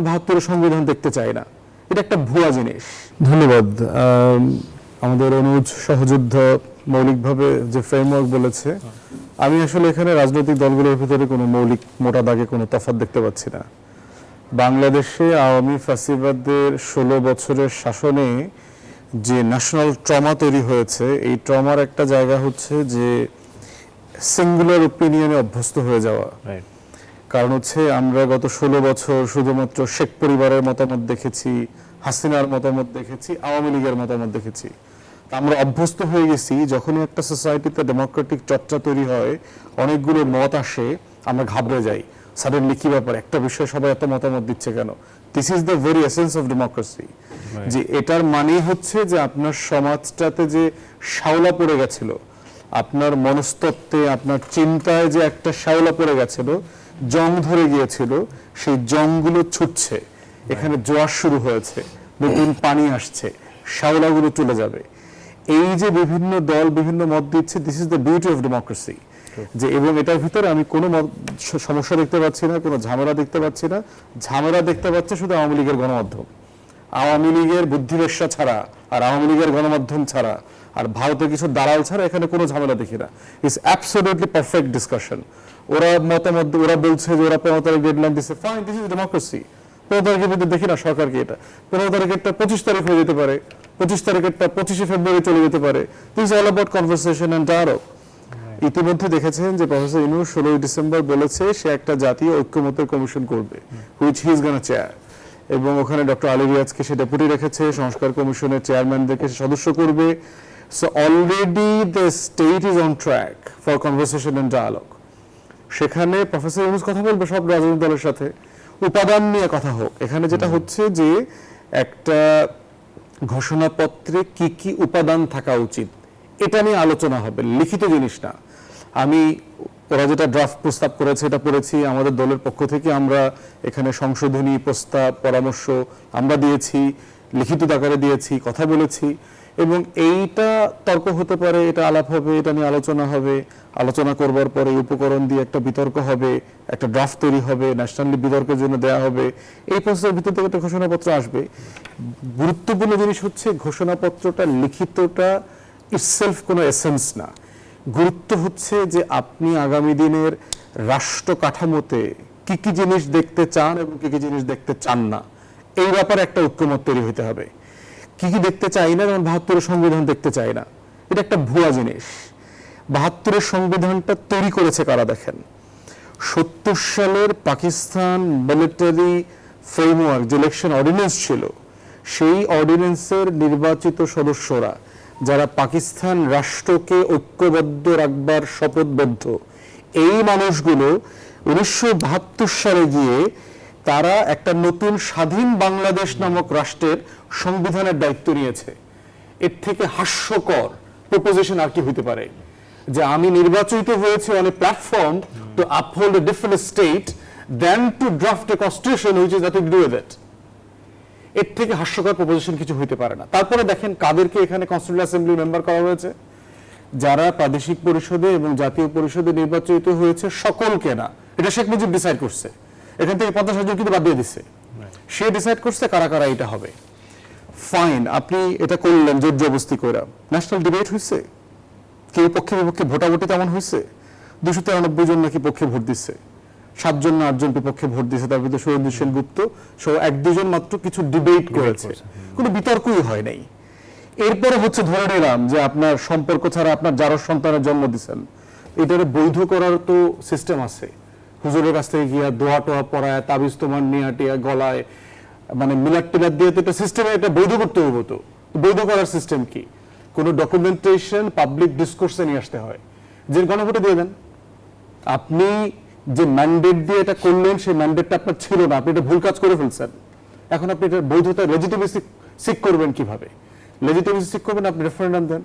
৭২ সংবিধান দেখতে চাই না, এটা একটা ভুয়া জিনিস। ধন্যবাদ। আমাদের অনুজ সহযোদ্ধ মৌলিকভাবে যে ফ্রেমওয়ার্ক বলেছে, আমি আসলে এখানে রাজনৈতিক দলগুলোর ভিতরে কোনো মৌলিক মোটা দাগে কোনো তফাৎ দেখতে পাচ্ছি না। বাংলাদেশে আওয়ামী ফ্যাসিবাদের ১৬ বছরের শাসনে যে ন্যাশনাল ট্রমা তৈরি হয়েছে, এই ট্রমার একটা জায়গা হচ্ছে যে সিঙ্গুলার ওপিনিয়নে অভ্যস্ত হয়ে যাওয়া। কারণ হচ্ছে আমরা গত ১৬ বছর শুধুমাত্র শেখ পরিবারের মতামত দেখেছি, হাসিনার মতামত দেখেছি, আওয়ামী লীগের মতামত দেখেছি। আমরা অভ্যস্ত হয়ে গেছি যখনই একটা সোসাইটিতে ডেমোক্রেটিক চর্চা তৈরি হয়, অনেকগুলো মত আসে, আমরা ঘাবড়ে যাই। সাডেনলি কি ব্যাপার, একটা বিষয়ে সবাই এত মতামত দিচ্ছে কেন? This is the very essence of democracy. যে এটার মানে হচ্ছে যে আপনার সমাজটাতে যে শাওলা পড়ে গেছিল, আপনার মনস্তত্ত্বে, আপনার চিন্তায় যে একটা শাওলা পড়ে গেছিল, জং ধরে গিয়েছিল, সেই জংগুলো ছুটছে, এখানে জোয়ার শুরু হয়েছে, নতুন পানি আসছে, শাওলাগুলো চলে যাবে। এই যে বিভিন্ন দল বিভিন্ন মত দিচ্ছে, this is the beauty of democracy. যে এবং এটার ভিতরে আমি কোনো সমস্যা দেখতে পাচ্ছি না, কোনো ঝামেলা দেখতে পাচ্ছি না। ঝামেলা দেখতে পাচ্ছে শুধু আওয়ামী লীগের গণমাধ্যম, আওয়ামী লীগের বুদ্ধিবেশ্যা ছাড়া, আর আওয়ামী লীগের গণমাধ্যম ছাড়া, আর ভারতের কিছু দালাল ছাড়া এখানে কোনো ঝামেলা দেখি না। It's absolutely perfect discussion. ওরা মতামত, ওরা বলছে যে ওরা 15 তারিখ ডেডলাইন দিচ্ছে, ফাইন, দিস ইজ ডেমোক্রেসি। 15 তারিখের মধ্যে দেখি না সরকারকে, এটা 15 তারিখেরটা 25 তারিখ হয়ে যেতে পারে, 25 তারিখেরটা 25শে ফেব্রুয়ারি চলে যেতে পারে। This is all about conversation and dialogue. ইতিমধ্যে দেখেছেন যে প্রফেসর ইউনূস 16 ডিসেম্বর বলেছে সে একটা জাতীয় ঐক্যমত্যের কমিশন করবে, which he is gonna chair, এবং ওখানে ডক্টর আলী রিয়াজকে সে ডেপুটি রেখেছে, সংস্কার কমিশনের চেয়ারম্যানদেরকে সে সদস্য করবে। So already the state is on track for conversation and dialogue. সেখানে প্রফেসর ইউনূস কথা বলবে সব রাজনৈতিক দলের সাথে, উপাদান নিয়ে কথা হোক। এখানে যেটা হচ্ছে যে একটা ঘোষণাপত্রে কি কি উপাদান থাকা উচিত, এটা নিয়ে আলোচনা হবে, লিখিত জিনিস না। আমি ওরা যেটা ড্রাফট প্রস্তাব করেছে এটা পড়েছি, আমাদের দলের পক্ষ থেকে আমরা এখানে সংশোধনী প্রস্তাব পরামর্শ আমরা দিয়েছি, লিখিত আকারে দিয়েছি, কথা বলেছি, এবং এইটা তর্ক হতে পারে, এটা আলাপ হবে, এটা নিয়ে আলোচনা হবে। আলোচনা করবার পরে উপকরণ দিয়ে একটা বিতর্ক হবে, একটা ড্রাফট তৈরি হবে, ন্যাশনালি বিতর্কের জন্য দেয়া হবে। এই প্রসেসের ভিতর থেকে একটা ঘোষণাপত্র আসবে। গুরুত্বপূর্ণ জিনিস হচ্ছে ঘোষণাপত্রটা, লিখিতটা ইটসেলফ কোনো এসেন্স না। গুরুত্ব হচ্ছে যে আপনি আগামী দিনের রাষ্ট্র কাঠামোতে কি কি জিনিস দেখতে চান এবং কি কি জিনিস দেখতে চান না, এই ব্যাপারে একটা ঐক্যমত তৈরি হতে হবে। কি কি দেখতে চাই না, যেমন ৭২ সংবিধান দেখতে চাই না, এটা একটা ভুয়া জিনিস। ৭২ সংবিধানটা তৈরি করেছে কারা দেখেন? ৭০ সালের পাকিস্তান মিলিটারি ফ্রেমওয়ার্ক যে ইলেকশন অর্ডিন্যান্স ছিল, সেই অর্ডিন্যান্সের নির্বাচিত সদস্যরা যারা পাকিস্তান রাষ্ট্রকে ঐক্যবদ্ধ রাখবার শপথবদ্ধ, এই মানুষগুলো ১৯৭২ সালে গিয়ে তারা একটা নতুন স্বাধীন বাংলাদেশ নামক রাষ্ট্রের সংবিধানের দায়িত্ব নিয়েছে। এর থেকে হাস্যকর প্রপোজিশন আর কি হইতে পারে? যে আমি নির্বাচিত হয়েছি on a platform to uphold a different state than to draft a constitution which is nothing to do with it. এর থেকে হাস্যকর প্রপোজিশন কিছু হইতে পারে না। তারপরে দেখেন কাদেরকে এখানে কনস্টিটিউয়েন্ট অ্যাসেম্বলি মেম্বার করা হয়েছে, যারা প্রাদেশিক পরিষদে এবং জাতীয় পরিষদে নির্বাচিত হয়েছে সকলকে না, এটা শেখ মুজিব ডিসাইড করছে। এখান থেকে 50 জন কিন্তু বাদ দিয়ে দিচ্ছে, সে ডিসাইড করছে কারা কারা এটা হবে। ফাইন, আপনি এটা করলেন জোর জবরদস্তি করে। ন্যাশনাল ডিবেট হয়েছে, কেউ পক্ষে বিপক্ষে ভোটাভুটি তেমন হয়েছে? 293 জন নাকি পক্ষে ভোট দিচ্ছে, 7 জন না 8 জন বিপক্ষে ভোট দিচ্ছে, তার ভিতরে সুরেন্দ্র সেনগুপ্ত সহ 1-2 জন মাত্র কিছু ডিবেট করেছে, কোনো বিতর্কই হয় নাই। এরপরে হচ্ছে ধরে নিলাম যে আপনার সম্পর্ক ছাড়া আপনার যারো সন্তানের জন্ম দিচ্ছেন, এটার বৈধ করার তো সিস্টেম আছে। হুজুরের কাছ থেকে গিয়া দোয়া টোয়া পড়ায়, তাবিজ তোমার নিয়ে টিয়া গলায়, মানে মিলাদ টিলাদ দিয়ে তো একটা সিস্টেমে এটা বৈধ করতে হবে। তো বৈধ করার সিস্টেম কি? কোনো ডকুমেন্টেশন পাবলিক ডিসকোর্সে নিয়ে আসতে হয়, যে গণভোটে দিয়ে দেন। আপনি যে ম্যান্ডেট দিয়ে এটা করলেন, সেই ম্যান্ডেটটা আপনার ছিল না, আপনি এটা ভুল কাজ করে ফেলছেন। এখন আপনি এটা বৈধতা লেজিটিমেসি সিক করবেন কিভাবে? লেজিটিমেসি সিক করবেন, আপনি রেফারেন্ডাম দেন।